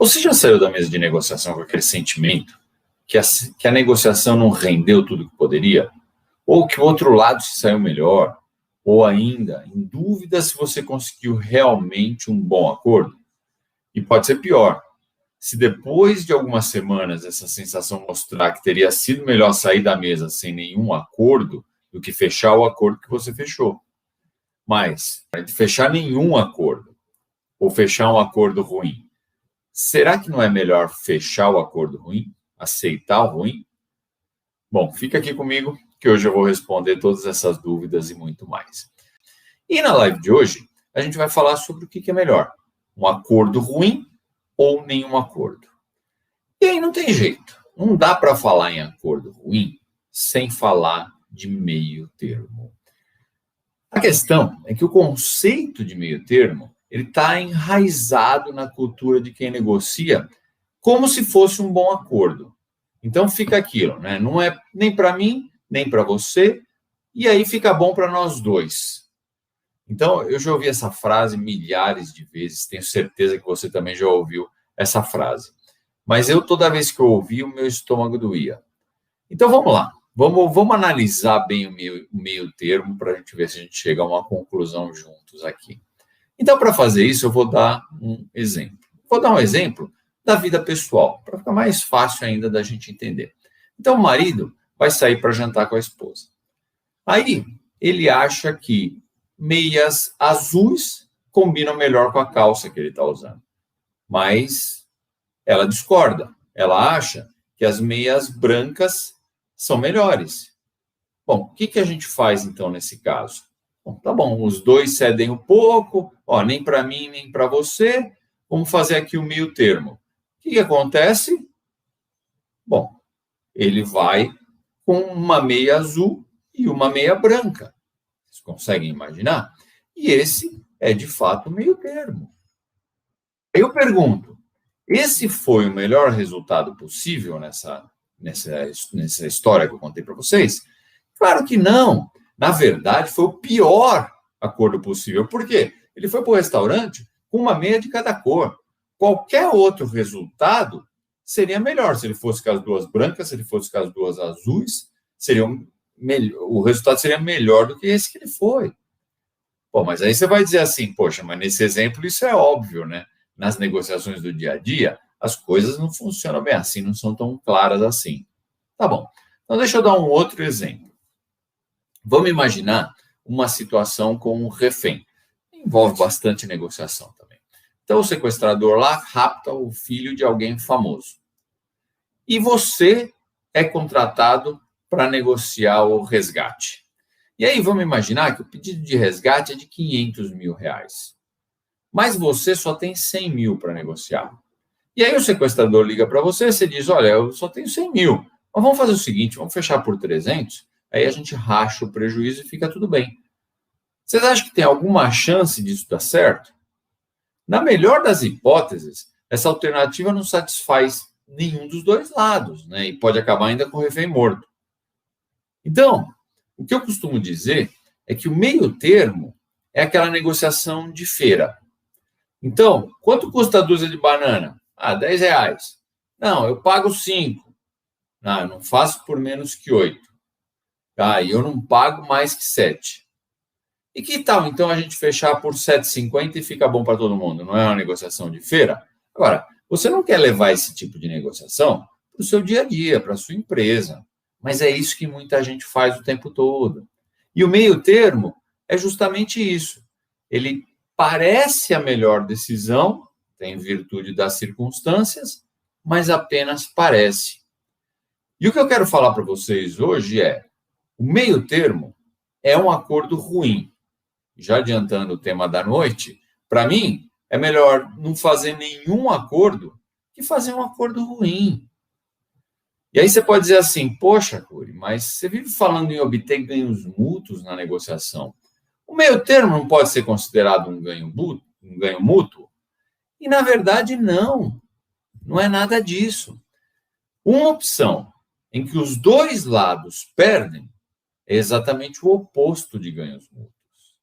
Você já saiu da mesa de negociação com aquele sentimento que a negociação não rendeu tudo que poderia? Ou que o outro lado se saiu melhor? Ou ainda, em dúvida se você conseguiu realmente um bom acordo? E pode ser pior. Se depois de algumas semanas essa sensação mostrar que teria sido melhor sair da mesa sem nenhum acordo do que fechar o acordo que você fechou. Mas, de fechar nenhum acordo ou fechar um acordo ruim, será que não é melhor fechar o acordo ruim? Aceitar o ruim? Bom, fica aqui comigo que hoje eu vou responder todas essas dúvidas e muito mais. E na live de hoje, a gente vai falar sobre o que é melhor, um acordo ruim ou nenhum acordo. E aí não tem jeito, não dá para falar em acordo ruim sem falar de meio termo. A questão é que o conceito de meio termo ele está enraizado na cultura de quem negocia como se fosse um bom acordo. Então fica aquilo, né? Não é nem para mim, nem para você, e aí fica bom para nós dois. Então, eu já ouvi essa frase milhares de vezes, tenho certeza que você também já ouviu essa frase. Mas toda vez que eu ouvi, o meu estômago doía. Então, vamos lá. Vamos analisar bem o meio termo para a gente ver se a gente chega a uma conclusão juntos aqui. Então, para fazer isso, eu vou dar um exemplo. Vou dar um exemplo da vida pessoal, para ficar mais fácil ainda da gente entender. Então, o marido vai sair para jantar com a esposa. Aí, ele acha que meias azuis combinam melhor com a calça que ele está usando. Mas ela discorda. Ela acha que as meias brancas são melhores. Bom, o que a gente faz, então, nesse caso? Bom, tá bom, os dois cedem um pouco, nem para mim, nem para você. Vamos fazer aqui o meio termo. O que acontece? Bom, ele vai com uma meia azul e uma meia branca. Vocês conseguem imaginar? E esse é, de fato, o meio termo. Aí eu pergunto, esse foi o melhor resultado possível nessa história que eu contei para vocês? Claro que não. Na verdade, foi o pior acordo possível. Por quê? Ele foi para o restaurante com uma meia de cada cor. Qualquer outro resultado seria melhor. Se ele fosse com as duas brancas, se ele fosse com as duas azuis, o resultado seria melhor do que esse que ele foi. Bom, mas aí você vai dizer assim, poxa, mas nesse exemplo isso é óbvio, né? Nas negociações do dia a dia, as coisas não funcionam bem assim, não são tão claras assim. Tá bom. Então, deixa eu dar um outro exemplo. Vamos imaginar uma situação com um refém. Envolve bastante negociação também. Então, o sequestrador lá rapta o filho de alguém famoso. E você é contratado para negociar o resgate. E aí, vamos imaginar que o pedido de resgate é de R$500 mil. Mas você só tem 100 mil para negociar. E aí o sequestrador liga para você e você diz, olha, eu só tenho 100 mil. Mas vamos fazer o seguinte, vamos fechar por 300, aí a gente racha o prejuízo e fica tudo bem. Vocês acham que tem alguma chance disso dar certo? Na melhor das hipóteses, essa alternativa não satisfaz nenhum dos dois lados, né? E pode acabar ainda com o refém morto. Então, o que eu costumo dizer é que o meio termo é aquela negociação de feira. Então, quanto custa a dúzia de banana? R$10. Não, eu pago 5. Não, eu não faço por menos que 8. Tá? E eu não pago mais que 7. E que tal, então, a gente fechar por 7,50 e fica bom para todo mundo? Não é uma negociação de feira? Agora, você não quer levar esse tipo de negociação para o seu dia a dia, para a sua empresa. Mas é isso que muita gente faz o tempo todo. E o meio termo é justamente isso. Ele parece a melhor decisão, tem virtude das circunstâncias, mas apenas parece. E o que eu quero falar para vocês hoje é, o meio termo é um acordo ruim. Já adiantando o tema da noite, para mim, é melhor não fazer nenhum acordo que fazer um acordo ruim. E aí você pode dizer assim, poxa, Curi, mas você vive falando em obter ganhos mútuos na negociação. O meio termo não pode ser considerado um ganho mútuo? E, na verdade, não é nada disso. Uma opção em que os dois lados perdem é exatamente o oposto de ganhos mútuos.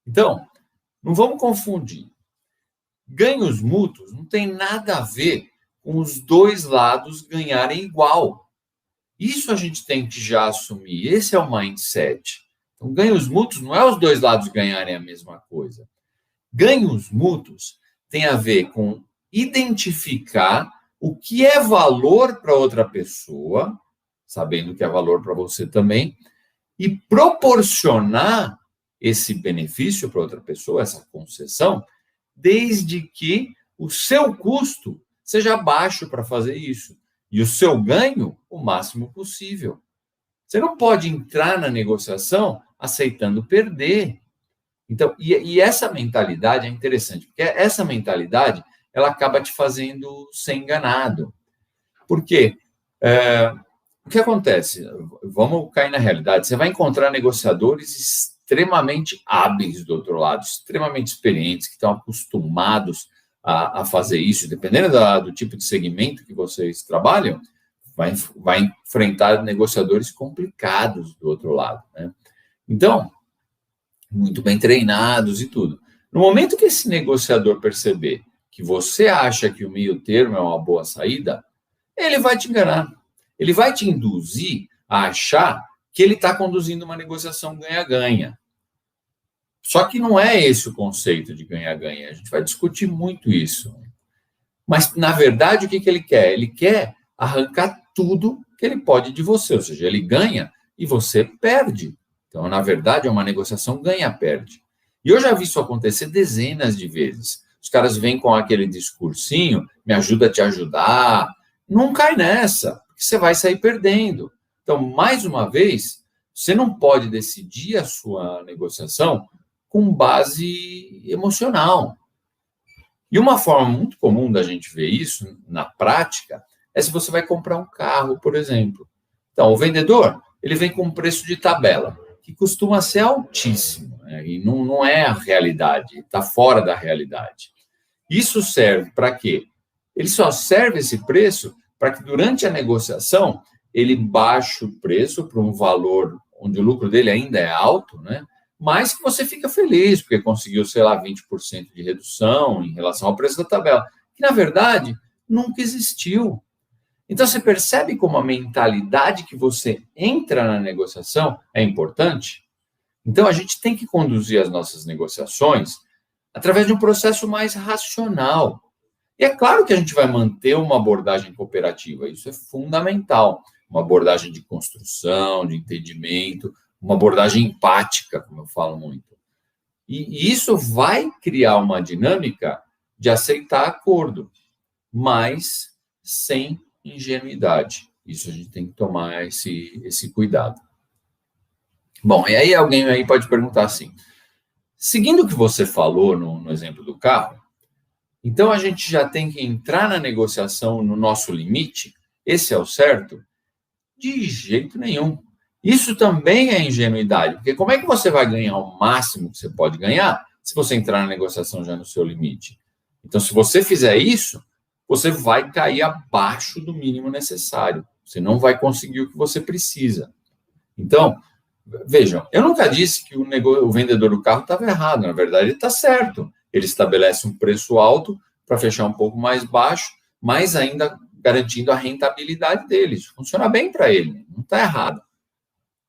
Então, não vamos confundir. Ganhos mútuos não tem nada a ver com os dois lados ganharem igual. Isso a gente tem que já assumir. Esse é o mindset. Então, ganhos mútuos não é os dois lados ganharem a mesma coisa. Ganhos mútuos tem a ver com identificar o que é valor para outra pessoa, sabendo que é valor para você também, e proporcionar esse benefício para outra pessoa, essa concessão, desde que o seu custo seja baixo para fazer isso e o seu ganho o máximo possível. Você não pode entrar na negociação aceitando perder. Então, e essa mentalidade é interessante, porque essa mentalidade ela acaba te fazendo ser enganado. Por quê? O que acontece? Vamos cair na realidade. Você vai encontrar negociadores extremamente hábeis do outro lado, extremamente experientes, que estão acostumados a fazer isso, dependendo do tipo de segmento que vocês trabalham, vai enfrentar negociadores complicados do outro lado, né? Então, muito bem treinados e tudo. No momento que esse negociador perceber que você acha que o meio termo é uma boa saída, ele vai te enganar. Ele vai te induzir a achar que ele está conduzindo uma negociação ganha-ganha. Só que não é esse o conceito de ganha-ganha. A gente vai discutir muito isso. Mas, na verdade, o que ele quer? Ele quer arrancar tudo que ele pode de você. Ou seja, ele ganha e você perde. Então, na verdade, é uma negociação ganha-perde. E eu já vi isso acontecer dezenas de vezes. Os caras vêm com aquele discursinho, me ajuda a te ajudar. Não cai nessa, porque você vai sair perdendo. Então, mais uma vez, você não pode decidir a sua negociação com base emocional. E uma forma muito comum da gente ver isso na prática é se você vai comprar um carro, por exemplo. Então, o vendedor, ele vem com um preço de tabela, que costuma ser altíssimo, né? E não é a realidade, está fora da realidade. Isso serve para quê? Ele só serve esse preço para que durante a negociação ele baixe o preço para um valor onde o lucro dele ainda é alto, né? Mas que você fica feliz, porque conseguiu, sei lá, 20% de redução em relação ao preço da tabela, que na verdade nunca existiu. Então, você percebe como a mentalidade que você entra na negociação é importante? Então, a gente tem que conduzir as nossas negociações através de um processo mais racional. E é claro que a gente vai manter uma abordagem cooperativa, isso é fundamental. Uma abordagem de construção, de entendimento, uma abordagem empática, como eu falo muito. E isso vai criar uma dinâmica de aceitar acordo, mas sem ingenuidade. Isso a gente tem que tomar esse cuidado. Bom, e aí alguém aí pode perguntar assim, seguindo o que você falou no exemplo do carro, então a gente já tem que entrar na negociação no nosso limite? Esse é o certo? De jeito nenhum. Isso também é ingenuidade, porque como é que você vai ganhar o máximo que você pode ganhar se você entrar na negociação já no seu limite? Então, se você fizer isso, você vai cair abaixo do mínimo necessário. Você não vai conseguir o que você precisa. Então, vejam, eu nunca disse que o vendedor do carro estava errado. Na verdade, ele está certo. Ele estabelece um preço alto para fechar um pouco mais baixo, mas ainda garantindo a rentabilidade dele. Isso funciona bem para ele, não está errado.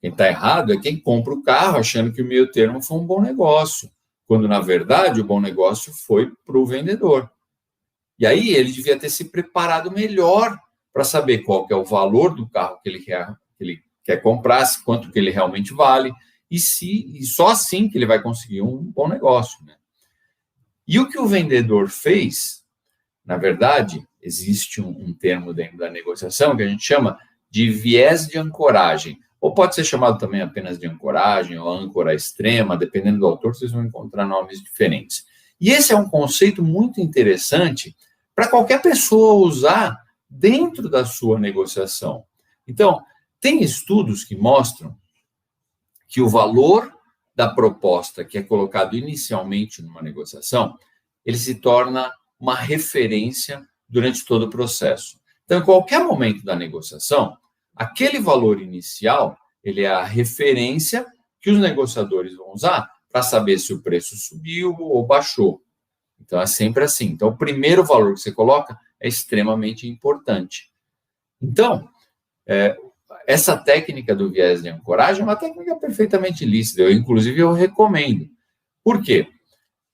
Quem está errado é quem compra o carro achando que o meio termo foi um bom negócio, quando, na verdade, o bom negócio foi para o vendedor. E aí ele devia ter se preparado melhor para saber qual que é o valor do carro que ele quer comprar, quanto que ele realmente vale, e só assim que ele vai conseguir um bom negócio, né? E o que o vendedor fez, na verdade, existe um termo dentro da negociação que a gente chama de viés de ancoragem, ou pode ser chamado também apenas de ancoragem ou âncora extrema, dependendo do autor, vocês vão encontrar nomes diferentes. E esse é um conceito muito interessante para qualquer pessoa usar dentro da sua negociação. Então, tem estudos que mostram que o valor da proposta que é colocado inicialmente numa negociação, ele se torna uma referência durante todo o processo. Então, em qualquer momento da negociação, aquele valor inicial, ele é a referência que os negociadores vão usar para saber se o preço subiu ou baixou. Então, é sempre assim. Então, o primeiro valor que você coloca é extremamente importante. Então, essa técnica do viés de ancoragem é uma técnica perfeitamente lícita. Inclusive, eu recomendo. Por quê?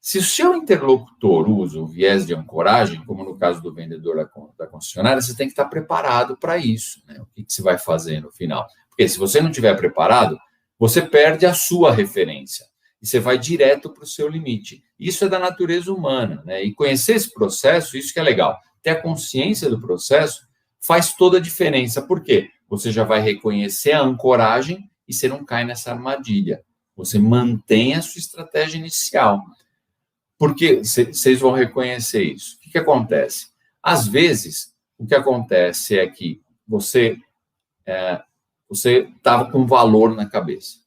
Se o seu interlocutor usa o viés de ancoragem, como no caso do vendedor da concessionária, você tem que estar preparado para isso, né? O que você vai fazer no final? Porque se você não estiver preparado, você perde a sua referência e você vai direto para o seu limite. Isso é da natureza humana, né? E conhecer esse processo, isso que é legal. Ter a consciência do processo faz toda a diferença. Por quê? Você já vai reconhecer a ancoragem e você não cai nessa armadilha. Você mantém a sua estratégia inicial. Porque vocês vão reconhecer isso. O que acontece? Às vezes, o que acontece é que você estava com valor na cabeça.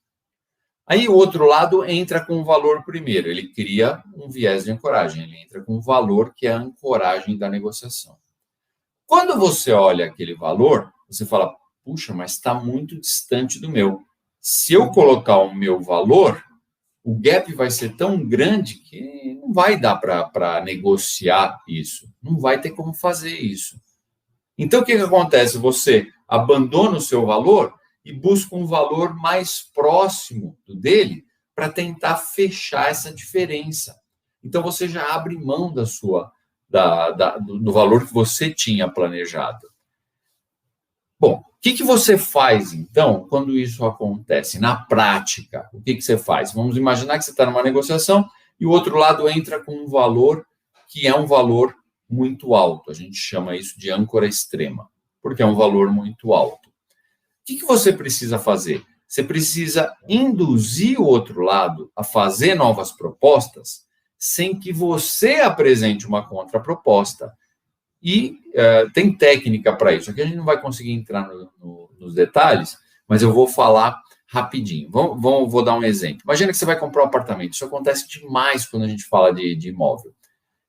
Aí o outro lado entra com o valor primeiro. Ele cria um viés de ancoragem. Ele entra com o valor que é a ancoragem da negociação. Quando você olha aquele valor, você fala, puxa, mas está muito distante do meu. Se eu colocar o meu valor, o gap vai ser tão grande que não vai dar para negociar isso. Não vai ter como fazer isso. Então, o que acontece? Você abandona o seu valor e busca um valor mais próximo do dele para tentar fechar essa diferença. Então, você já abre mão do valor que você tinha planejado. Bom, o que você faz, então, quando isso acontece? Na prática, o que você faz? Vamos imaginar que você está numa negociação e o outro lado entra com um valor que é um valor muito alto. A gente chama isso de âncora extrema, porque é um valor muito alto. O que você precisa fazer? Você precisa induzir o outro lado a fazer novas propostas sem que você apresente uma contraproposta. E tem técnica para isso. Aqui a gente não vai conseguir entrar nos detalhes, mas eu vou falar rapidinho. Vou dar um exemplo. Imagina que você vai comprar um apartamento. Isso acontece demais quando a gente fala de imóvel.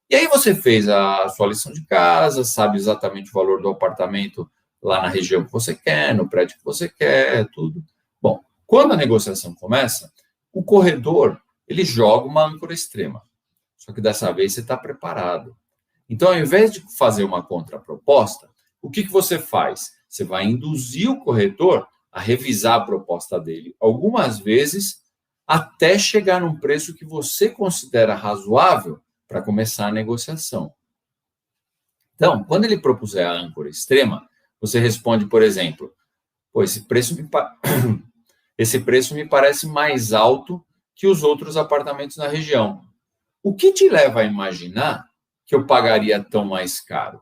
E aí você fez a sua lição de casa, sabe exatamente o valor do apartamento lá na região que você quer, no prédio que você quer, tudo. Bom, quando a negociação começa, o corretor, ele joga uma âncora extrema. Só que dessa vez você está preparado. Então, ao invés de fazer uma contraproposta, o que você faz? Você vai induzir o corretor a revisar a proposta dele algumas vezes até chegar num preço que você considera razoável para começar a negociação. Então, quando ele propuser a âncora extrema, você responde, por exemplo, esse preço me parece mais alto que os outros apartamentos na região. O que te leva a imaginar que eu pagaria tão mais caro?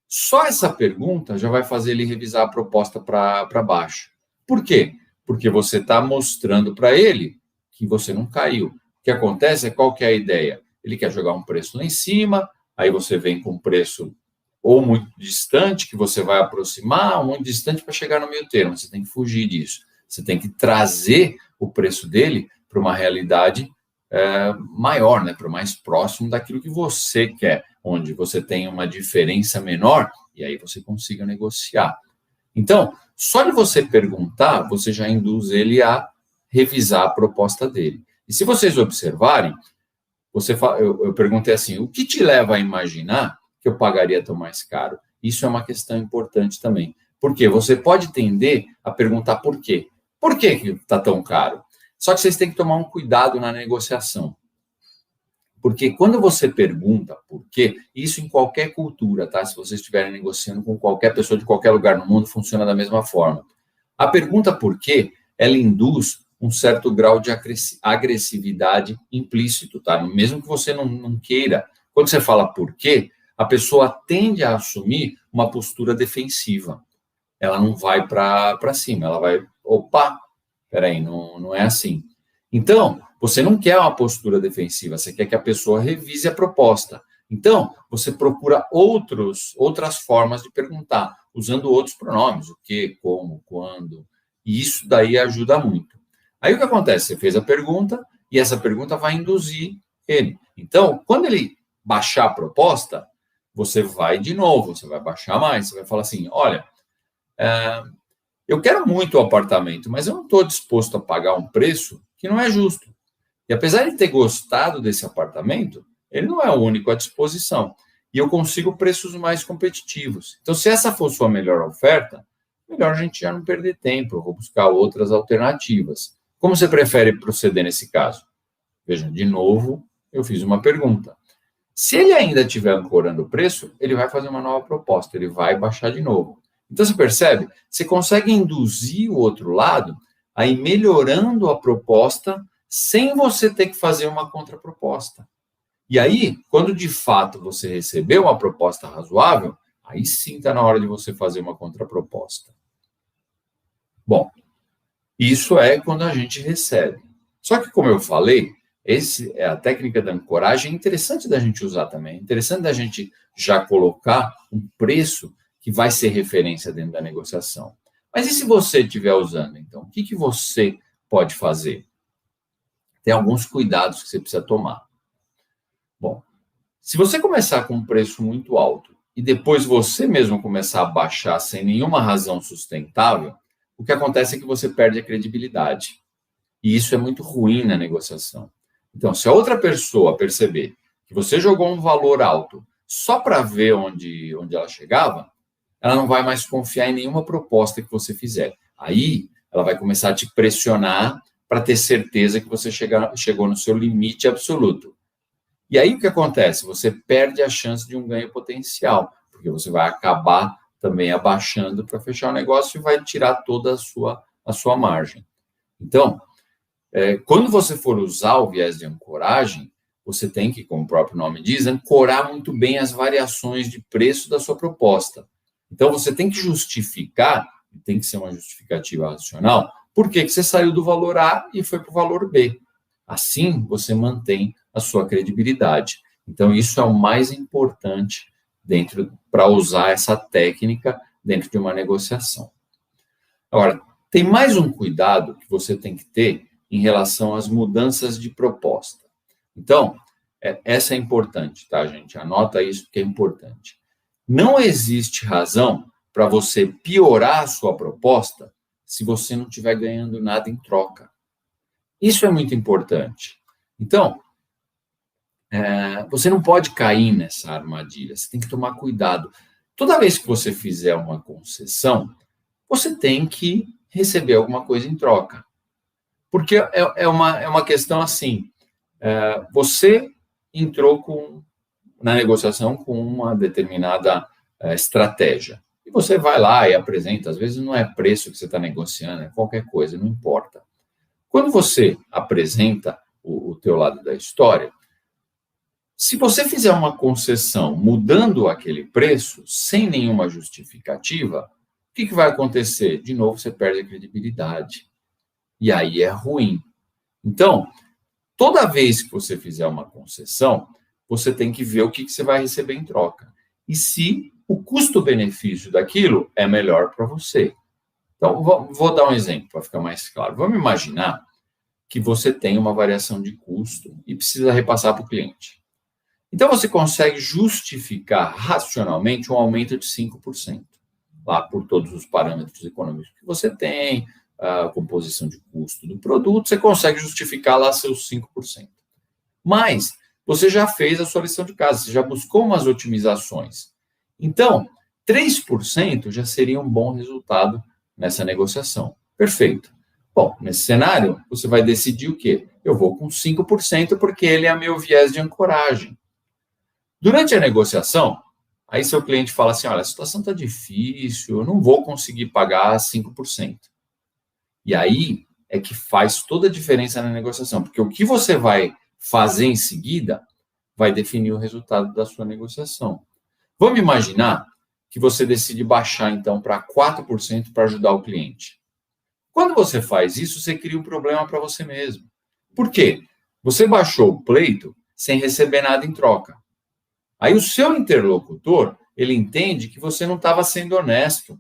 Só essa pergunta já vai fazer ele revisar a proposta para baixo. Por quê? Porque você está mostrando para ele que você não caiu. O que acontece é, qual que é a ideia? Ele quer jogar um preço lá em cima, aí você vem com um preço ou muito distante, que você vai aproximar, ou muito distante para chegar no meio termo. Você tem que fugir disso. Você tem que trazer o preço dele para uma realidade maior, né, para o mais próximo daquilo que você quer, onde você tem uma diferença menor e aí você consiga negociar. Então, só de você perguntar, você já induz ele a revisar a proposta dele. E se vocês observarem, eu perguntei assim, o que te leva a imaginar que eu pagaria tão mais caro? Isso é uma questão importante também. Por quê? Você pode tender a perguntar por quê. Por que está tão caro? Só que vocês têm que tomar um cuidado na negociação. Porque quando você pergunta por quê, isso em qualquer cultura, tá? Se vocês estiverem negociando com qualquer pessoa de qualquer lugar no mundo, funciona da mesma forma. A pergunta por quê, ela induz um certo grau de agressividade implícito, tá? Mesmo que você não queira. Quando você fala por quê, a pessoa tende a assumir uma postura defensiva. Ela não vai para cima, ela vai, opa, peraí, não é assim. Então, você não quer uma postura defensiva, você quer que a pessoa revise a proposta. Então, você procura outras formas de perguntar, usando outros pronomes, o que, como, quando, e isso daí ajuda muito. Aí o que acontece? Você fez a pergunta e essa pergunta vai induzir ele. Então, quando ele baixar a proposta, você vai de novo, você vai baixar mais, você vai falar assim, olha, eu quero muito o apartamento, mas eu não estou disposto a pagar um preço que não é justo. E apesar de ter gostado desse apartamento, ele não é o único à disposição. E eu consigo preços mais competitivos. Então, se essa for sua melhor oferta, melhor a gente já não perder tempo, eu vou buscar outras alternativas. Como você prefere proceder nesse caso? Veja, de novo, eu fiz uma pergunta. Se ele ainda estiver ancorando o preço, ele vai fazer uma nova proposta, ele vai baixar de novo. Então, você percebe? Você consegue induzir o outro lado a ir melhorando a proposta sem você ter que fazer uma contraproposta. E aí, quando de fato você recebeu uma proposta razoável, aí sim está na hora de você fazer uma contraproposta. Bom, isso é quando a gente recebe. Só que, como eu falei, a técnica da ancoragem é interessante da gente usar também. É interessante da gente já colocar um preço que vai ser referência dentro da negociação. Mas e se você estiver usando, então? O que você pode fazer? Tem alguns cuidados que você precisa tomar. Bom, se você começar com um preço muito alto e depois você mesmo começar a baixar sem nenhuma razão sustentável, o que acontece é que você perde a credibilidade. E isso é muito ruim na negociação. Então, se a outra pessoa perceber que você jogou um valor alto só para ver onde ela chegava, ela não vai mais confiar em nenhuma proposta que você fizer. Aí, ela vai começar a te pressionar para ter certeza que você chegou no seu limite absoluto. E aí, o que acontece? Você perde a chance de um ganho potencial, porque você vai acabar também abaixando para fechar o negócio e vai tirar toda a sua margem. Então, quando você for usar o viés de ancoragem, você tem que, como o próprio nome diz, ancorar muito bem as variações de preço da sua proposta. Então, você tem que justificar, tem que ser uma justificativa racional, por que você saiu do valor A e foi para o valor B. Assim, você mantém a sua credibilidade. Então, isso é o mais importante para usar essa técnica dentro de uma negociação. Agora, tem mais um cuidado que você tem que ter em relação às mudanças de proposta. Então, essa é importante, tá, gente? Anota isso porque é importante. Não existe razão para você piorar a sua proposta se você não estiver ganhando nada em troca. Isso é muito importante. Então, você não pode cair nessa armadilha, você tem que tomar cuidado. Toda vez que você fizer uma concessão, você tem que receber alguma coisa em troca. Porque é uma questão assim, você entrou na negociação com uma determinada estratégia. E você vai lá e apresenta, às vezes não é preço que você está negociando, é qualquer coisa, não importa. Quando você apresenta o teu lado da história, se você fizer uma concessão mudando aquele preço, sem nenhuma justificativa, o que vai acontecer? De novo, você perde a credibilidade. E aí é ruim. Então, toda vez que você fizer uma concessão, você tem que ver o que você vai receber em troca. E se o custo-benefício daquilo é melhor para você. Então, vou dar um exemplo para ficar mais claro. Vamos imaginar que você tem uma variação de custo e precisa repassar para o cliente. Então, você consegue justificar racionalmente um aumento de 5%, lá por todos os parâmetros econômicos que você tem, a composição de custo do produto, você consegue justificar lá seus 5%. Mas você já fez a sua lição de casa, você já buscou umas otimizações. Então, 3% já seria um bom resultado nessa negociação. Perfeito. Bom, nesse cenário, você vai decidir o quê? Eu vou com 5% porque ele é meu viés de ancoragem. Durante a negociação, aí seu cliente fala assim, olha, a situação está difícil, eu não vou conseguir pagar 5%. E aí é que faz toda a diferença na negociação, porque o que você vai fazer em seguida vai definir o resultado da sua negociação. Vamos imaginar que você decide baixar, então, para 4% para ajudar o cliente. Quando você faz isso, você cria um problema para você mesmo. Por quê? Você baixou o pleito sem receber nada em troca. Aí o seu interlocutor, ele entende que você não estava sendo honesto.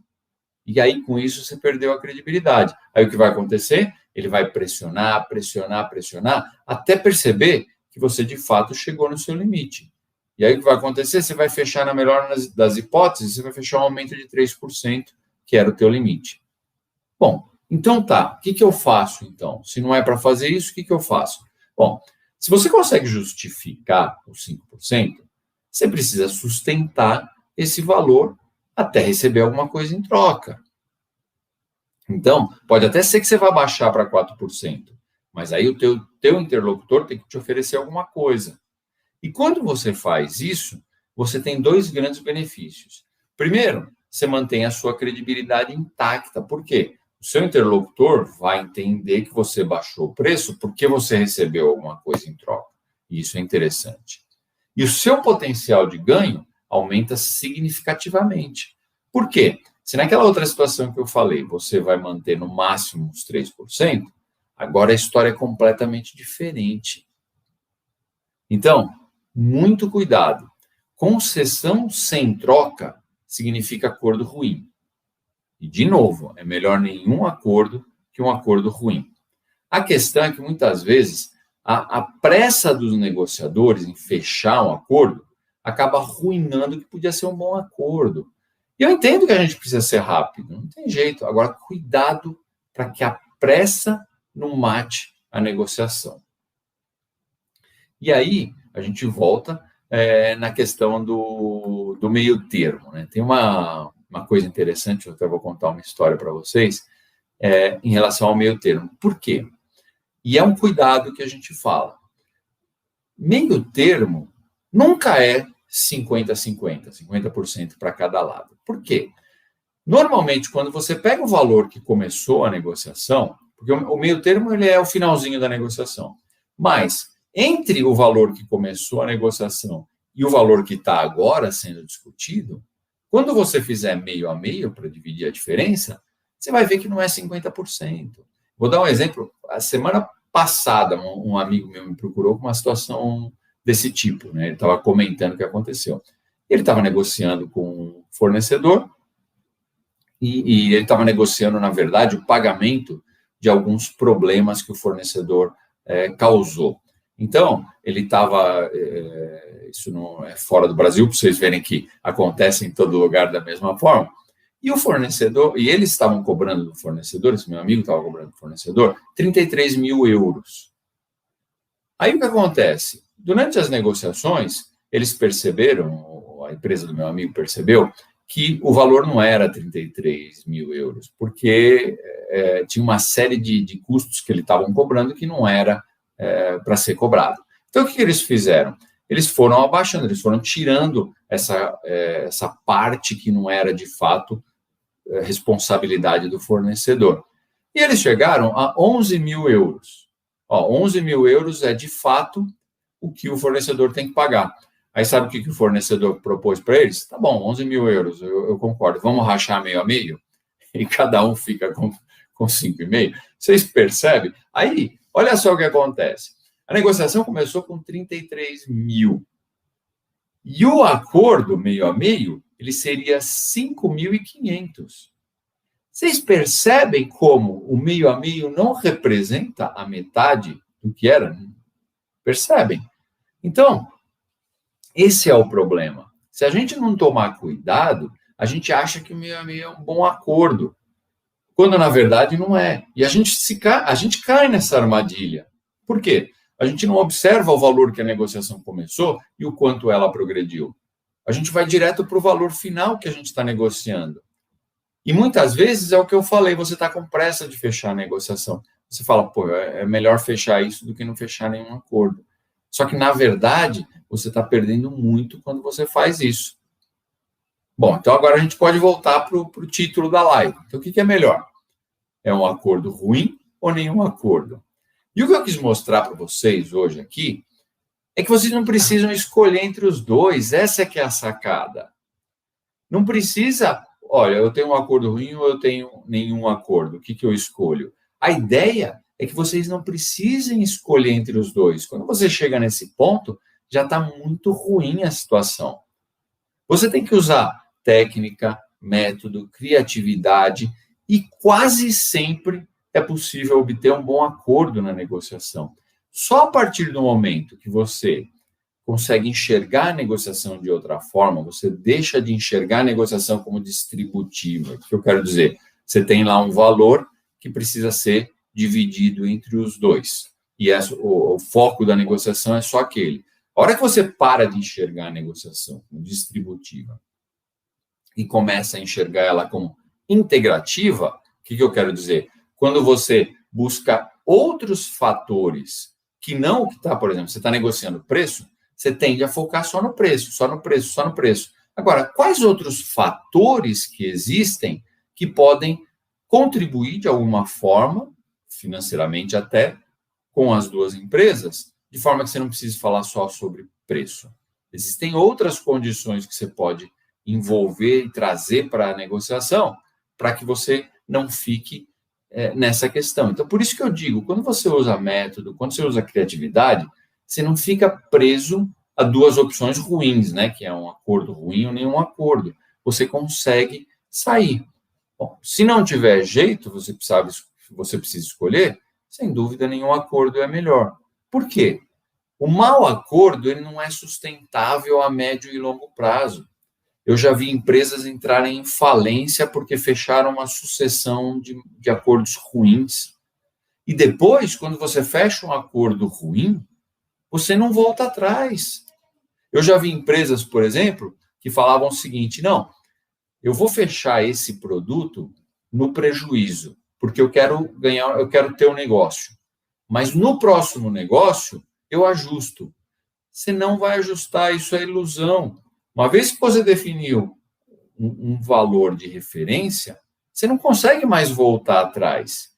E aí, com isso, você perdeu a credibilidade. Aí o que vai acontecer? Ele vai pressionar, pressionar, pressionar, até perceber que você, de fato, chegou no seu limite. E aí o que vai acontecer? Você vai fechar, na melhor das hipóteses, você vai fechar um aumento de 3%, que era o teu limite. Bom, então tá. O que eu faço, então? Se não é para fazer isso, o que eu faço? Bom, Se você consegue justificar os 5%, você precisa sustentar esse valor até receber alguma coisa em troca. Então, pode até ser que você vá baixar para 4%, mas aí o teu interlocutor tem que te oferecer alguma coisa. E quando você faz isso, você tem dois grandes benefícios. Primeiro, você mantém a sua credibilidade intacta. Por quê? O seu interlocutor vai entender que você baixou o preço porque você recebeu alguma coisa em troca. E isso é interessante. E o seu potencial de ganho aumenta significativamente. Por quê? Se naquela outra situação que eu falei, você vai manter no máximo os 3%, agora a história é completamente diferente. Então, muito cuidado. Concessão sem troca significa acordo ruim. E, de novo, é melhor nenhum acordo que um acordo ruim. A questão é que, muitas vezes, a pressa dos negociadores em fechar um acordo acaba arruinando o que podia ser um bom acordo. E eu entendo que a gente precisa ser rápido, não tem jeito. Agora, cuidado para que a pressa não mate a negociação. E aí, a gente volta na questão do meio termo. Né? Tem uma coisa interessante, eu até vou contar uma história para vocês, em relação ao meio termo. Por quê? E é um cuidado que a gente fala. Meio termo nunca é 50-50, 50% para cada lado. Por quê? Normalmente, quando você pega o valor que começou a negociação, porque o meio termo ele é o finalzinho da negociação, mas entre o valor que começou a negociação e o valor que está agora sendo discutido, quando você fizer meio a meio para dividir a diferença, você vai ver que não é 50%. Vou dar um exemplo. A semana passada, um amigo meu me procurou com uma situação desse tipo. Né? Ele estava comentando o que aconteceu. Ele estava negociando com um fornecedor e ele estava negociando, na verdade, o pagamento de alguns problemas que o fornecedor causou. Então, ele estava... isso não é fora do Brasil, para vocês verem que acontece em todo lugar da mesma forma. E o fornecedor, e eles estavam cobrando do fornecedor, esse meu amigo estava cobrando do fornecedor, 33 mil euros. Aí o que acontece? Durante as negociações, eles perceberam, a empresa do meu amigo percebeu, que o valor não era 33 mil euros, porque tinha uma série de custos que eles estavam cobrando que não era para ser cobrado. Então, o que eles fizeram? Eles foram abaixando, eles foram tirando essa parte que não era, de fato, responsabilidade do fornecedor. E eles chegaram a 11 mil euros. 11 mil euros é, de fato, o que o fornecedor tem que pagar. Aí sabe o que o fornecedor propôs para eles? Tá bom, 11 mil euros, eu concordo. Vamos rachar meio a meio? E cada um fica com 5,5. Vocês percebem? Aí, olha só o que acontece. A negociação começou com 33 mil. E o acordo meio a meio, ele seria 5.500. Vocês percebem como o meio a meio não representa a metade do que era? Percebem? Então, esse é o problema. Se a gente não tomar cuidado, a gente acha que o meio a meio é um bom acordo, quando na verdade não é. E a gente cai nessa armadilha. Por quê? A gente não observa o valor que a negociação começou e o quanto ela progrediu. A gente vai direto para o valor final que a gente está negociando. E muitas vezes é o que eu falei, você está com pressa de fechar a negociação. Você fala, pô, é melhor fechar isso do que não fechar nenhum acordo. Só que, na verdade, você está perdendo muito quando você faz isso. Bom, então agora a gente pode voltar para o título da live. Então, o que é melhor? É um acordo ruim ou nenhum acordo? E o que eu quis mostrar para vocês hoje aqui é que vocês não precisam escolher entre os dois. Essa é que é a sacada. Não precisa, olha, eu tenho um acordo ruim ou eu tenho nenhum acordo. O que eu escolho? A ideia é que vocês não precisem escolher entre os dois. Quando você chega nesse ponto, já está muito ruim a situação. Você tem que usar técnica, método, criatividade e quase sempre é possível obter um bom acordo na negociação. Só a partir do momento que você consegue enxergar a negociação de outra forma, você deixa de enxergar a negociação como distributiva. O que eu quero dizer? Você tem lá um valor que precisa ser dividido entre os dois. e o foco da negociação é só aquele. A hora que você para de enxergar a negociação como distributiva e começa a enxergar ela como integrativa, o que eu quero dizer? Quando você busca outros fatores que não o que está, por exemplo, você está negociando preço, você tende a focar só no preço, só no preço, só no preço. Agora, quais outros fatores que existem que podem contribuir de alguma forma, financeiramente até, com as duas empresas, de forma que você não precise falar só sobre preço? Existem outras condições que você pode envolver e trazer para a negociação para que você não fique nessa questão. Então, por isso que eu digo, quando você usa método, quando você usa criatividade, você não fica preso a duas opções ruins, né? Que é um acordo ruim ou nenhum acordo. Você consegue sair. Bom, se não tiver jeito, você precisa escolher, sem dúvida nenhum acordo é melhor. Por quê? O mau acordo ele não é sustentável a médio e longo prazo. Eu já vi empresas entrarem em falência porque fecharam uma sucessão de acordos ruins. E depois, quando você fecha um acordo ruim, você não volta atrás. Eu já vi empresas, por exemplo, que falavam o seguinte: não, eu vou fechar esse produto no prejuízo, porque eu quero ganhar, eu quero ter um negócio. Mas no próximo negócio, eu ajusto. Você não vai ajustar, isso é ilusão. Uma vez que você definiu um valor de referência, você não consegue mais voltar atrás.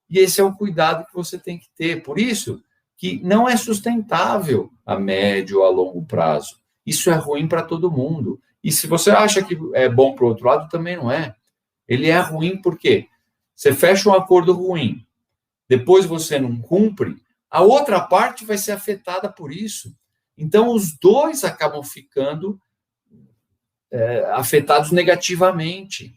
E esse é o cuidado que você tem que ter. Por isso que não é sustentável a médio ou a longo prazo. Isso é ruim para todo mundo. E se você acha que é bom para o outro lado, também não é. Ele é ruim porque você fecha um acordo ruim, depois você não cumpre, a outra parte vai ser afetada por isso. Então, os dois acabam ficando afetados negativamente.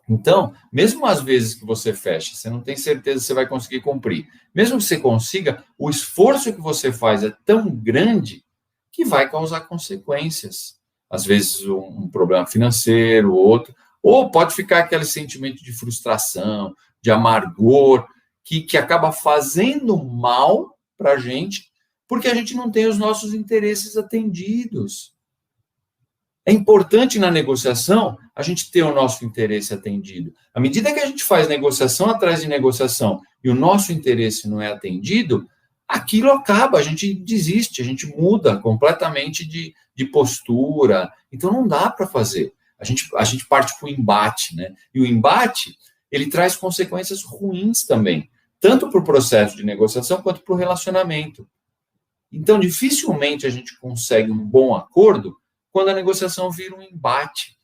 Então, mesmo às vezes que você fecha, você não tem certeza se você vai conseguir cumprir. Mesmo que você consiga, o esforço que você faz é tão grande que vai causar consequências. Às vezes um problema financeiro, outro, ou pode ficar aquele sentimento de frustração, de amargor, que acaba fazendo mal para a gente, porque a gente não tem os nossos interesses atendidos. É importante na negociação a gente ter o nosso interesse atendido. À medida que a gente faz negociação atrás de negociação e o nosso interesse não é atendido, aquilo acaba, a gente desiste, a gente muda completamente de postura. Então não dá para fazer. A gente parte para o embate, né? E o embate, ele traz consequências ruins também, tanto para o processo de negociação quanto para o relacionamento. Então, dificilmente a gente consegue um bom acordo quando a negociação vira um embate.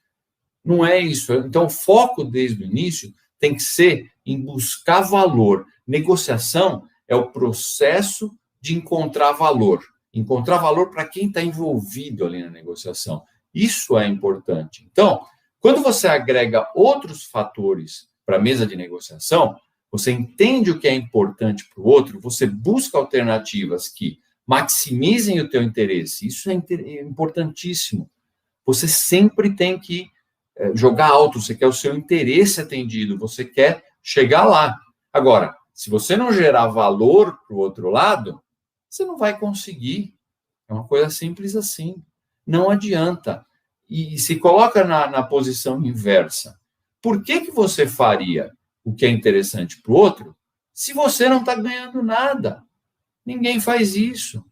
Não é isso. Então, o foco desde o início tem que ser em buscar valor. Negociação é o processo de encontrar valor. Encontrar valor para quem está envolvido ali na negociação. Isso é importante. Então, quando você agrega outros fatores para a mesa de negociação, você entende o que é importante para o outro, você busca alternativas que maximizem o teu interesse. Isso é importantíssimo. Você sempre tem que jogar alto, você quer o seu interesse atendido, você quer chegar lá. Agora, se você não gerar valor para o outro lado, você não vai conseguir. É uma coisa simples assim. Não adianta. E se coloca na posição inversa. Por que você faria o que é interessante para o outro se você não está ganhando nada? Ninguém faz isso.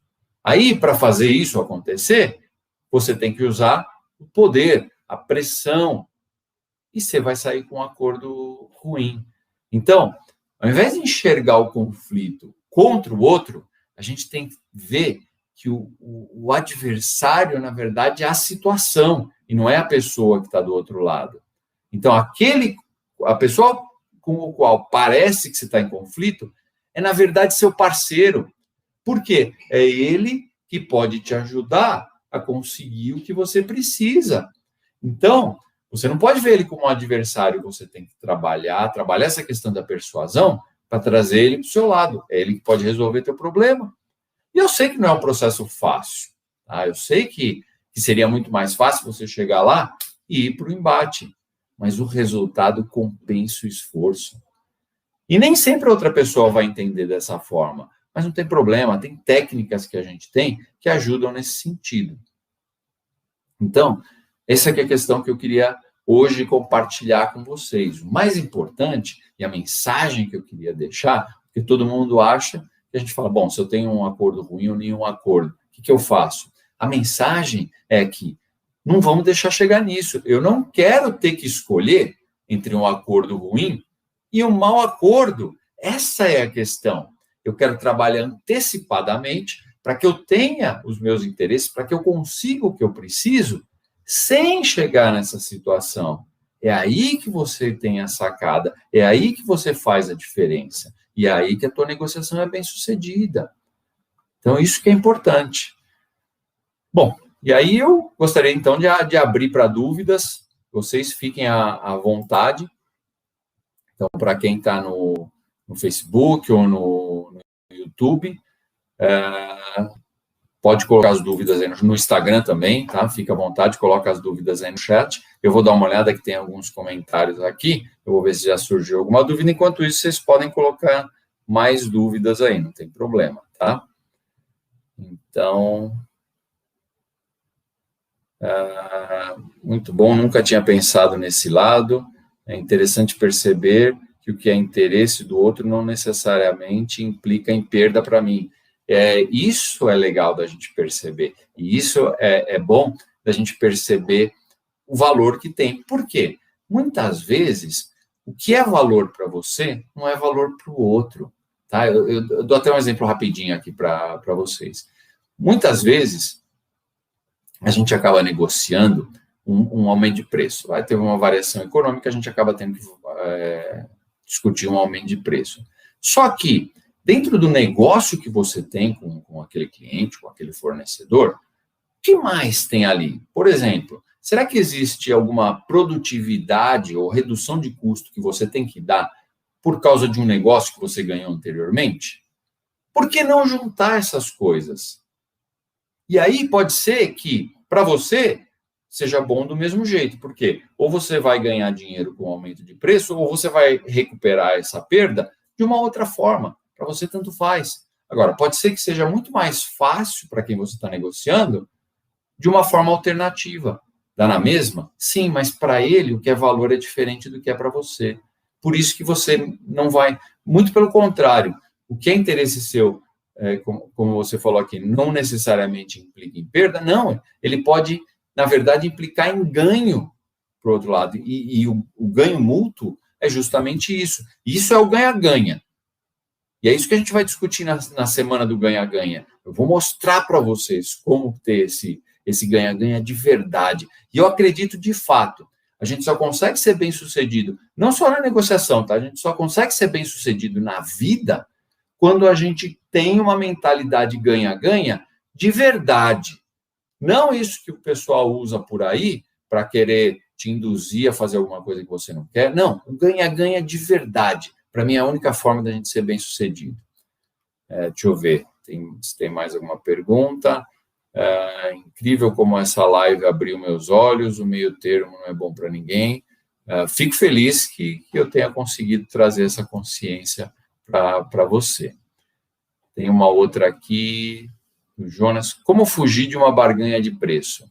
Aí, para fazer isso acontecer, você tem que usar o poder, a pressão, e você vai sair com um acordo ruim. Então, ao invés de enxergar o conflito contra o outro, a gente tem que ver que o adversário, na verdade, é a situação, e não é a pessoa que está do outro lado. Então, a pessoa com o qual parece que você está em conflito é, na verdade, seu parceiro. Por quê? É ele que pode te ajudar a conseguir o que você precisa. Então, você não pode ver ele como um adversário, você tem que trabalhar essa questão da persuasão para trazer ele para o seu lado. É ele que pode resolver teu problema. E eu sei que não é um processo fácil. Tá? Eu sei que seria muito mais fácil você chegar lá e ir para o embate. Mas o resultado compensa o esforço. E nem sempre a outra pessoa vai entender dessa forma, mas não tem problema, tem técnicas que a gente tem que ajudam nesse sentido. Então, essa aqui é a questão que eu queria hoje compartilhar com vocês. O mais importante, e a mensagem que eu queria deixar, porque todo mundo acha que a gente fala, bom, se eu tenho um acordo ruim ou nenhum acordo, o que eu faço? A mensagem é que não vamos deixar chegar nisso. Eu não quero ter que escolher entre um acordo ruim e um mau acordo. Essa é a questão. Eu quero trabalhar antecipadamente para que eu tenha os meus interesses, para que eu consiga o que eu preciso, sem chegar nessa situação. É aí que você tem a sacada, é aí que você faz a diferença, e é aí que a tua negociação é bem sucedida. Então, isso que é importante. Bom, e aí eu gostaria, então, de abrir para dúvidas, vocês fiquem à vontade. Então, para quem está no Facebook ou no YouTube, pode colocar as dúvidas aí no Instagram também, tá? Fica à vontade, coloca as dúvidas aí no chat. Eu vou dar uma olhada que tem alguns comentários aqui, eu vou ver se já surgiu alguma dúvida. Enquanto isso, vocês podem colocar mais dúvidas aí, não tem problema, tá? Então, muito bom, nunca tinha pensado nesse lado. É interessante perceber que o que é interesse do outro não necessariamente implica em perda para mim. Isso é legal da gente perceber, e isso é bom da gente perceber o valor que tem. Por quê? Muitas vezes, o que é valor para você não é valor para o outro. Tá? Eu dou até um exemplo rapidinho aqui para vocês. Muitas vezes, a gente acaba negociando um aumento de preço. Vai ter uma variação econômica, a gente acaba tendo que discutir um aumento de preço. Só que, dentro do negócio que você tem com aquele cliente, com aquele fornecedor, o que mais tem ali? Por exemplo, será que existe alguma produtividade ou redução de custo que você tem que dar por causa de um negócio que você ganhou anteriormente? Por que não juntar essas coisas? E aí pode ser que, para você, seja bom do mesmo jeito, porque ou você vai ganhar dinheiro com o aumento de preço, ou você vai recuperar essa perda de uma outra forma. Para você, tanto faz. Agora, pode ser que seja muito mais fácil para quem você está negociando de uma forma alternativa. Dá na mesma? Sim, mas para ele o que é valor é diferente do que é para você. Por isso que você não vai... Muito pelo contrário, o que é interesse seu, como você falou aqui, não necessariamente implica em perda, não. Ele pode, na verdade, implicar em ganho para o outro lado. E o ganho mútuo é justamente isso. Isso é o ganha-ganha. E é isso que a gente vai discutir na semana do ganha-ganha. Eu vou mostrar para vocês como ter esse ganha-ganha de verdade. E eu acredito de fato, a gente só consegue ser bem-sucedido, não só na negociação, tá? A gente só consegue ser bem-sucedido na vida quando a gente tem uma mentalidade ganha-ganha de verdade. Não isso que o pessoal usa por aí para querer te induzir a fazer alguma coisa que você não quer. Não, o ganha-ganha de verdade. Para mim, é a única forma da gente ser bem-sucedido. Deixa eu ver, se tem mais alguma pergunta. Incrível como essa live abriu meus olhos, o meio termo não é bom para ninguém. Fico feliz que eu tenha conseguido trazer essa consciência para você. Tem uma outra aqui, do Jonas. Como fugir de uma barganha de preço?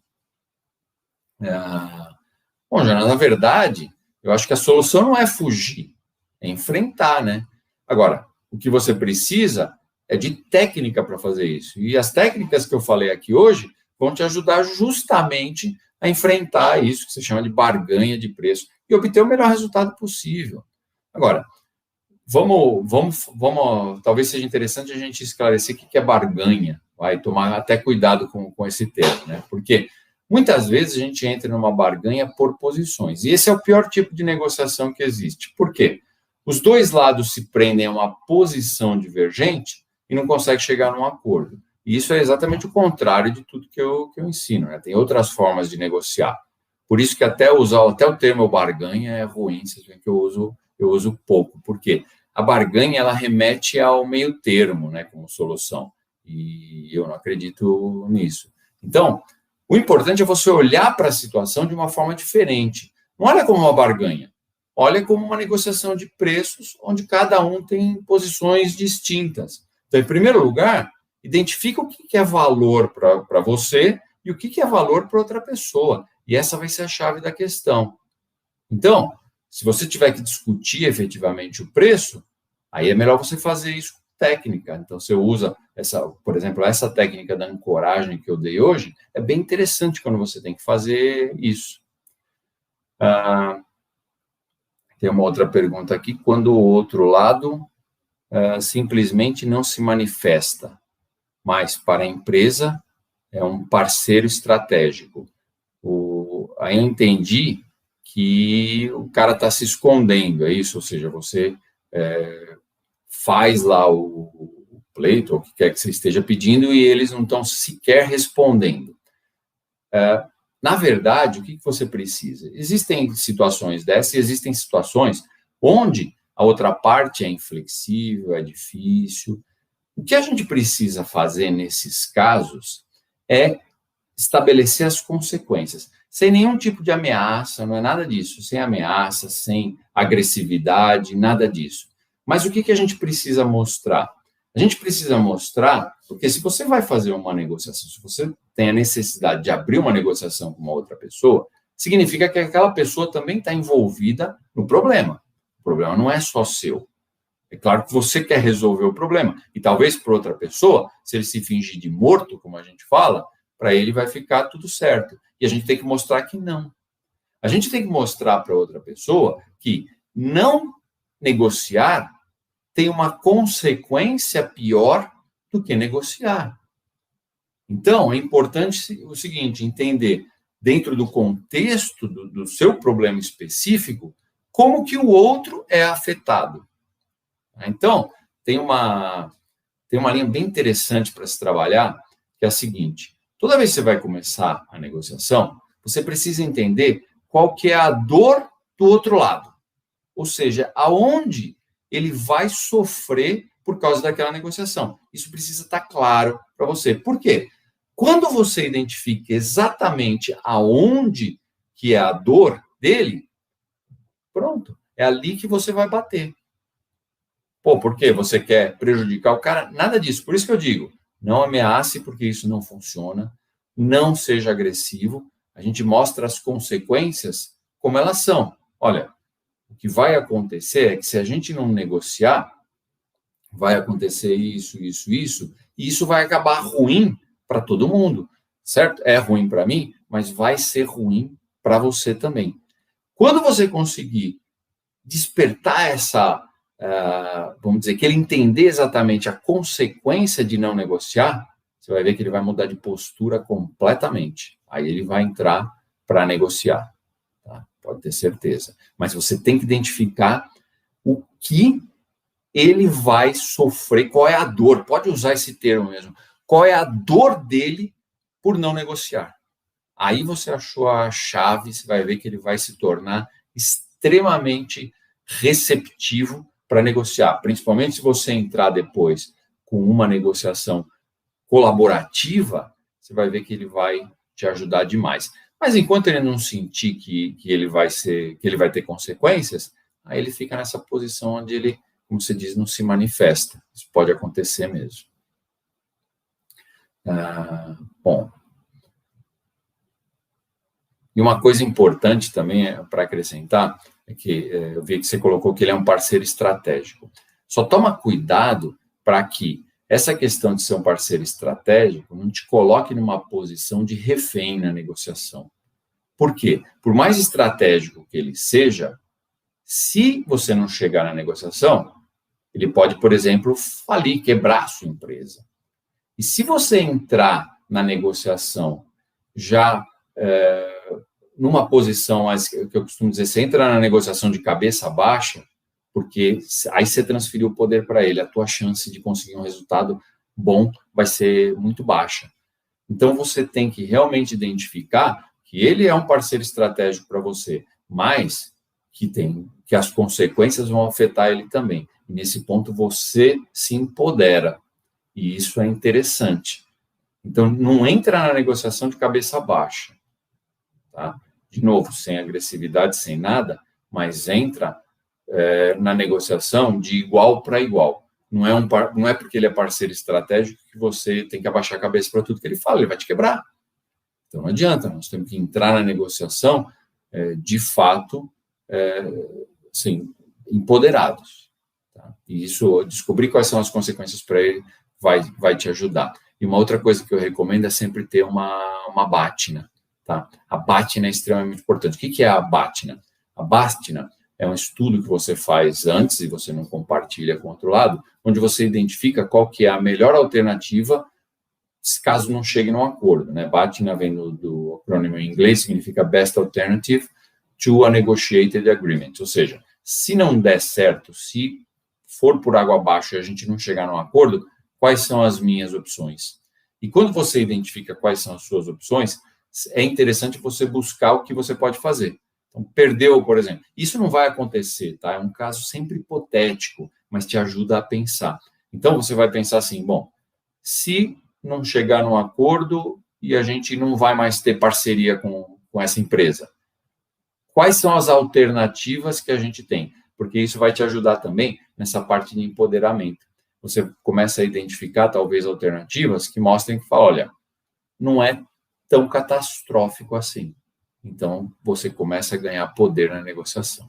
Bom, Jonas, na verdade, eu acho que a solução não é fugir, é enfrentar, né? Agora, o que você precisa é de técnica para fazer isso. E as técnicas que eu falei aqui hoje vão te ajudar justamente a enfrentar isso que se chama de barganha de preço e obter o melhor resultado possível. Agora, vamos talvez seja interessante a gente esclarecer o que é barganha, vai tomar até cuidado com esse termo, né? Porque muitas vezes a gente entra numa barganha por posições. E esse é o pior tipo de negociação que existe. Por quê? Os dois lados se prendem a uma posição divergente e não conseguem chegar num acordo. E isso é exatamente o contrário de tudo que eu ensino, né? Tem outras formas de negociar. Por isso que até o termo barganha é ruim, vocês veem que eu uso pouco. Por quê? A barganha, ela remete ao meio termo, né, como solução. E eu não acredito nisso. Então, o importante é você olhar para a situação de uma forma diferente. Não olha como uma barganha. olha como uma negociação de preços, onde cada um tem posições distintas. Então, em primeiro lugar, identifica o que é valor para você e o que é valor para outra pessoa. E essa vai ser a chave da questão. Então, se você tiver que discutir efetivamente o preço, aí é melhor você fazer isso com técnica. Então, você usa, por exemplo, essa técnica da ancoragem que eu dei hoje, é bem interessante quando você tem que fazer isso. Tem uma outra pergunta aqui. Quando o outro lado simplesmente não se manifesta, mas para a empresa é um parceiro estratégico. Aí eu entendi que o cara está se escondendo, é isso? Ou seja, você faz lá o pleito, ou o que quer que você esteja pedindo, e eles não estão sequer respondendo. Na verdade, o que você precisa? Existem situações dessas, e existem situações onde a outra parte é inflexível, é difícil. O que a gente precisa fazer nesses casos é estabelecer as consequências, sem nenhum tipo de ameaça, não é nada disso, sem ameaça, sem agressividade, nada disso. Mas o que a gente precisa mostrar? A gente precisa mostrar, porque se você vai fazer uma negociação, se você tem a necessidade de abrir uma negociação com uma outra pessoa, significa que aquela pessoa também está envolvida no problema. O problema não é só seu. É claro que você quer resolver o problema. E talvez para outra pessoa, se ele se fingir de morto, como a gente fala, para ele vai ficar tudo certo. E a gente tem que mostrar que não. A gente tem que mostrar para outra pessoa que não negociar tem uma consequência pior do que negociar. Então, é importante o seguinte, entender, dentro do contexto do seu problema específico, como que o outro é afetado. Então, tem uma linha bem interessante para se trabalhar, que é a seguinte: toda vez que você vai começar a negociação, você precisa entender qual que é a dor do outro lado. Ou seja, aonde ele vai sofrer por causa daquela negociação. Isso precisa estar claro para você. Por quê? Quando você identifica exatamente aonde que é a dor dele, pronto, é ali que você vai bater. Pô, por quê? Você quer prejudicar o cara? Nada disso. Por isso que eu digo, não ameace, porque isso não funciona. Não seja agressivo. A gente mostra as consequências como elas são. Olha, o que vai acontecer é que se a gente não negociar, vai acontecer isso, isso, isso, e isso vai acabar ruim para todo mundo, certo? É ruim para mim, mas vai ser ruim para você também. Quando você conseguir despertar vamos dizer, que ele entender exatamente a consequência de não negociar, você vai ver que ele vai mudar de postura completamente. Aí ele vai entrar para negociar. Tá? Pode ter certeza. Mas você tem que identificar o que ele vai sofrer, qual é a dor, pode usar esse termo mesmo, qual é a dor dele por não negociar. Aí você achou a chave, você vai ver que ele vai se tornar extremamente receptivo para negociar, principalmente se você entrar depois com uma negociação colaborativa, você vai ver que ele vai te ajudar demais. Mas enquanto ele não sentir que ele vai ter consequências, aí ele fica nessa posição onde ele, como você diz, não se manifesta. Isso pode acontecer mesmo. Bom. E uma coisa importante também para acrescentar é que eu vi que você colocou que ele é um parceiro estratégico. Só toma cuidado para que essa questão de ser um parceiro estratégico não te coloque numa posição de refém na negociação. Por quê? Por mais estratégico que ele seja, se você não chegar na negociação, ele pode, por exemplo, falir, quebrar a sua empresa. E se você entrar na negociação já numa posição, que eu costumo dizer, você entra na negociação de cabeça baixa, porque aí você transferiu o poder para ele, a tua chance de conseguir um resultado bom vai ser muito baixa. Então, você tem que realmente identificar que ele é um parceiro estratégico para você, mas que as consequências vão afetar ele também. E nesse ponto, você se empodera. E isso é interessante. Então, não entra na negociação de cabeça baixa. Tá? De novo, sem agressividade, sem nada, mas entra na negociação de igual para igual. Não é porque ele é parceiro estratégico que você tem que abaixar a cabeça para tudo que ele fala, ele vai te quebrar. Então não adianta, nós temos que entrar na negociação de fato, assim, empoderados. Tá? E isso, descobrir quais são as consequências para ele, vai te ajudar. E uma outra coisa que eu recomendo é sempre ter uma BATNA. Tá? A BATNA é extremamente importante. O que é a BATNA? A BATNA é um estudo que você faz antes e você não compartilha com o outro lado, onde você identifica qual que é a melhor alternativa caso não chegue num acordo. Né? BATNA vem do acrônimo em inglês, significa Best Alternative to a Negotiated Agreement. Ou seja, se não der certo, se for por água abaixo e a gente não chegar num acordo, quais são as minhas opções? E quando você identifica quais são as suas opções, é interessante você buscar o que você pode fazer. Então, perdeu, por exemplo. Isso não vai acontecer, tá? É um caso sempre hipotético, mas te ajuda a pensar. Então, você vai pensar assim, bom, se não chegar num acordo e a gente não vai mais ter parceria com essa empresa, quais são as alternativas que a gente tem? Porque isso vai te ajudar também nessa parte de empoderamento. Você começa a identificar, talvez, alternativas que mostrem que, olha, não é tão catastrófico assim. Então, você começa a ganhar poder na negociação.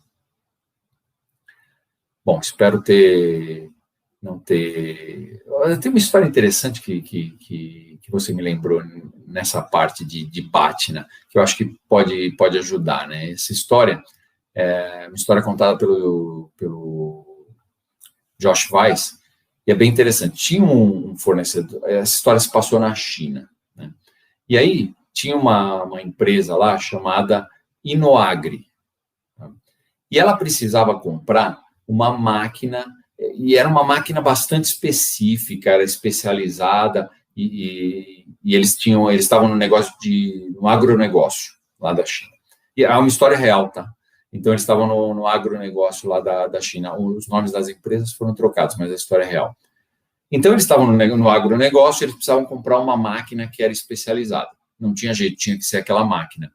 Bom, espero não ter... Tem uma história interessante que você me lembrou nessa parte de BATNA, que eu acho que pode ajudar, né? Essa história é uma história contada pelo Josh Weiss, e é bem interessante. Tinha um fornecedor, essa história se passou na China, né? E aí, tinha uma empresa lá chamada Inoagri. Tá? E ela precisava comprar uma máquina, e era uma máquina bastante específica, era especializada, e eles estavam no agronegócio lá da China. E é uma história real, tá? Então, eles estavam no agronegócio lá da China. Os nomes das empresas foram trocados, mas a história é real. Então, eles estavam no agronegócio, eles precisavam comprar uma máquina que era especializada. Não tinha jeito, tinha que ser aquela máquina.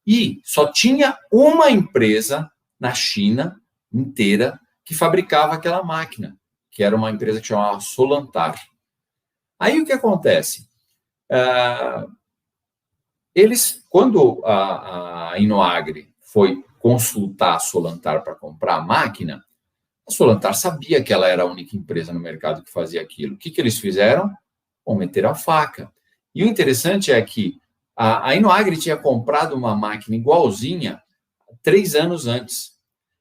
E só tinha uma empresa na China inteira que fabricava aquela máquina, que era uma empresa que chamava Solantar. Aí o que acontece? Quando a Inoagri foi consultar a Solantar para comprar a máquina, a Solantar sabia que ela era a única empresa no mercado que fazia aquilo. O que eles fizeram? Bom, meteram a faca. E o interessante é que a Inoagri tinha comprado uma máquina igualzinha 3 anos antes.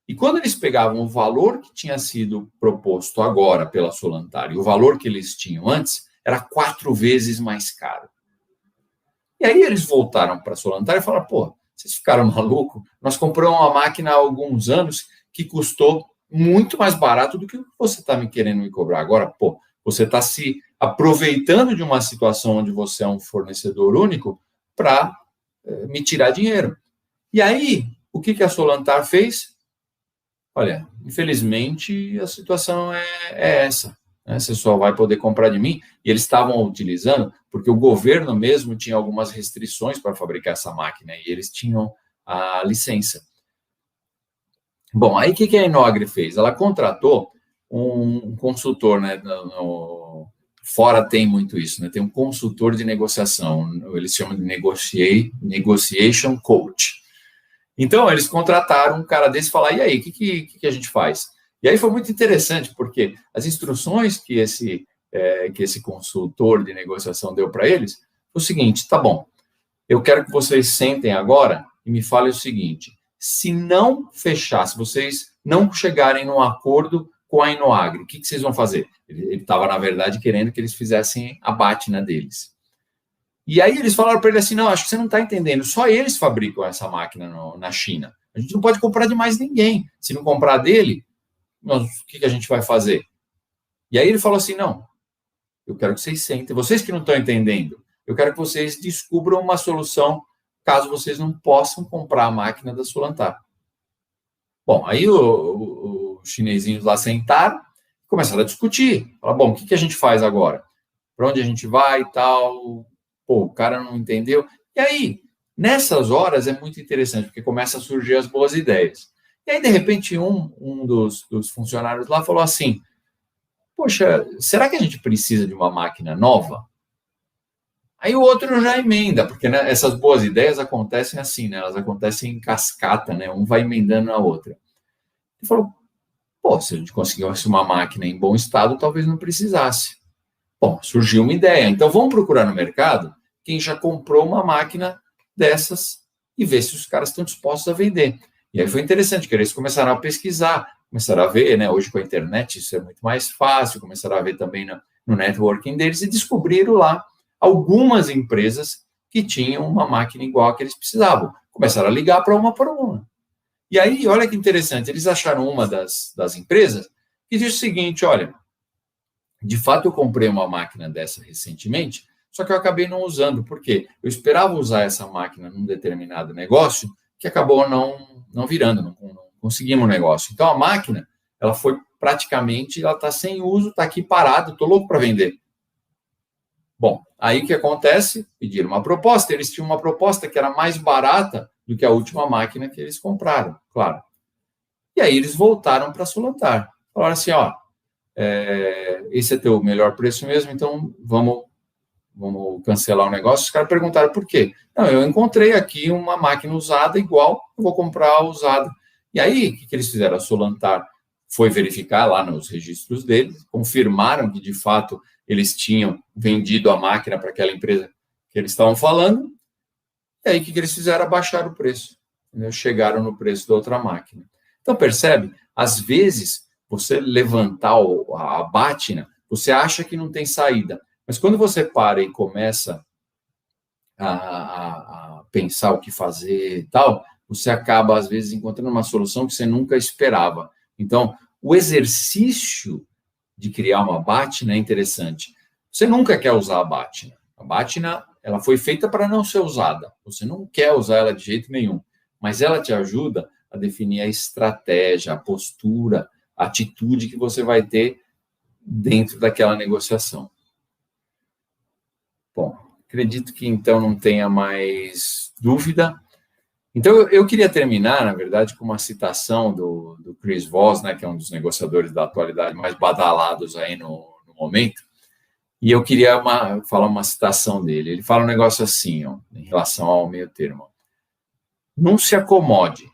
E quando eles pegavam o valor que tinha sido proposto agora pela Solantar e o valor que eles tinham antes, era 4 vezes mais caro. E aí eles voltaram para a Solantar e falaram, pô, vocês ficaram malucos? Nós compramos uma máquina há alguns anos que custou muito mais barato do que o que você está me querendo me cobrar. Agora, pô, você está se aproveitando de uma situação onde você é um fornecedor único para me tirar dinheiro. E aí, o que a Solantar fez? Olha, infelizmente, a situação é essa. Né? Você só vai poder comprar de mim. E eles estavam utilizando, porque o governo mesmo tinha algumas restrições para fabricar essa máquina, e eles tinham a licença. Bom, aí o que a Inoagri fez? Ela contratou um consultor, né? Fora tem muito isso, né? Tem um consultor de negociação, eles chamam de negotiation coach. Então, eles contrataram um cara desse e falaram, e aí, o que a gente faz? E aí foi muito interessante, porque as instruções que esse consultor de negociação deu para eles foi o seguinte, tá bom, eu quero que vocês sentem agora e me falem o seguinte, se não fechar, se vocês não chegarem num acordo com a Inoagri, o que vocês vão fazer? Ele estava, na verdade, querendo que eles fizessem a BATNA deles. E aí eles falaram para ele assim, não, acho que você não está entendendo, só eles fabricam essa máquina na China. A gente não pode comprar de mais ninguém. Se não comprar dele, o que a gente vai fazer? E aí ele falou assim, não, eu quero que vocês sentem, vocês que não estão entendendo, eu quero que vocês descubram uma solução caso vocês não possam comprar a máquina da Solantar. Bom, aí os chinesinhos lá sentaram e começaram a discutir. Falaram, bom, o que a gente faz agora? Para onde a gente vai e tal? Pô, o cara não entendeu. E aí, nessas horas é muito interessante, porque começa a surgir as boas ideias. E aí, de repente, um dos funcionários lá falou assim, poxa, será que a gente precisa de uma máquina nova? Aí o outro já emenda, porque né, essas boas ideias acontecem assim, né? Elas acontecem em cascata, né? Um vai emendando na outra. Ele falou, pô, se a gente conseguisse uma máquina em bom estado, talvez não precisasse. Bom, surgiu uma ideia. Então, vamos procurar no mercado quem já comprou uma máquina dessas e ver se os caras estão dispostos a vender. E aí foi interessante, que eles começaram a pesquisar, começaram a ver, né? Hoje com a internet isso é muito mais fácil, começaram a ver também no networking deles e descobriram lá algumas empresas que tinham uma máquina igual a que eles precisavam. Começaram a ligar para uma por uma. E aí, olha que interessante, eles acharam uma das empresas que diz o seguinte, olha, de fato eu comprei uma máquina dessa recentemente, só que eu acabei não usando, porque eu esperava usar essa máquina num determinado negócio que acabou não virando, não conseguimos o negócio. Então, a máquina, ela foi praticamente, ela está sem uso, está aqui parada, estou louco para vender. Bom, aí o que acontece? Pediram uma proposta, eles tinham uma proposta que era mais barata do que a última máquina que eles compraram, claro. E aí eles voltaram para a Solantar. Falaram assim, ó, esse é teu melhor preço mesmo, então vamos cancelar o negócio. Os caras perguntaram por quê. Não, eu encontrei aqui uma máquina usada igual, eu vou comprar a usada. E aí, o que eles fizeram? A Solantar foi verificar lá nos registros deles, confirmaram que, de fato, eles tinham vendido a máquina para aquela empresa que eles estavam falando, e aí o que eles fizeram? Abaixaram o preço. Entendeu? Chegaram no preço da outra máquina. Então, percebe? Às vezes, você levantar a bátena, você acha que não tem saída, mas quando você para e começa a pensar o que fazer e tal, você acaba, às vezes, encontrando uma solução que você nunca esperava. Então, o exercício de criar uma bátena é interessante. Você nunca quer usar a bátena. A bátena, ela foi feita para não ser usada. Você não quer usar ela de jeito nenhum. Mas ela te ajuda a definir a estratégia, a postura, a atitude que você vai ter dentro daquela negociação. Bom, acredito que então não tenha mais dúvida. Então, eu queria terminar, na verdade, com uma citação do Chris Voss, né, que é um dos negociadores da atualidade mais badalados aí no momento, e eu queria falar uma citação dele. Ele fala um negócio assim, ó, em relação ao meio termo. Não se acomode,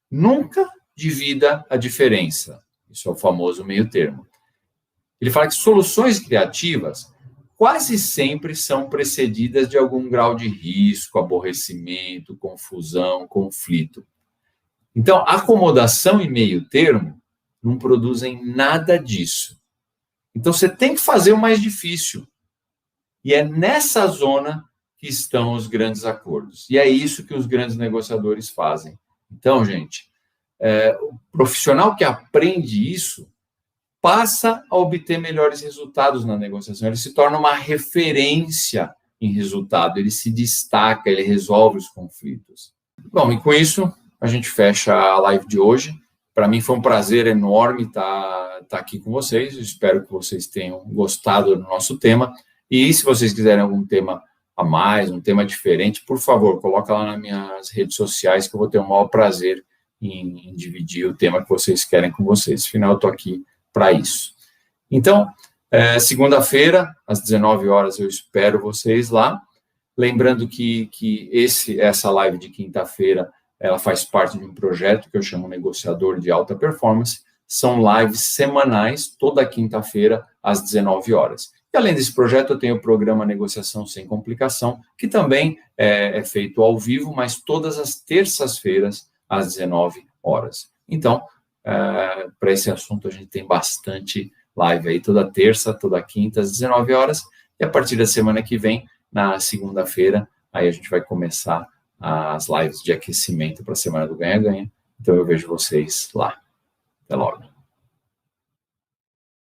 nunca divida a diferença. Isso é o famoso meio termo. Ele fala que soluções criativas quase sempre são precedidas de algum grau de risco, aborrecimento, confusão, conflito. Então, acomodação e meio termo não produzem nada disso. Então, você tem que fazer o mais difícil. E é nessa zona que estão os grandes acordos. E é isso que os grandes negociadores fazem. Então, gente, o profissional que aprende isso passa a obter melhores resultados na negociação. Ele se torna uma referência em resultado, ele se destaca, ele resolve os conflitos. Bom, e com isso, a gente fecha a live de hoje. Para mim foi um prazer enorme estar aqui com vocês. Eu espero que vocês tenham gostado do nosso tema. E se vocês quiserem algum tema a mais, um tema diferente, por favor, coloca lá nas minhas redes sociais que eu vou ter o maior prazer em dividir o tema que vocês querem com vocês. Afinal, eu estou aqui para isso. Então, segunda-feira, às 19 horas, eu espero vocês lá. Lembrando que essa live de quinta-feira, ela faz parte de um projeto que eu chamo Negociador de Alta Performance. São lives semanais, toda quinta-feira, às 19 horas. E além desse projeto, eu tenho o programa Negociação Sem Complicação, que também é feito ao vivo, mas todas as terças-feiras, às 19 horas. Então, para esse assunto, a gente tem bastante live aí, toda terça, toda quinta, às 19 horas. E a partir da semana que vem, na segunda-feira, aí a gente vai começar as lives de aquecimento para a Semana do Ganha-Ganha. Então, eu vejo vocês lá. Até logo.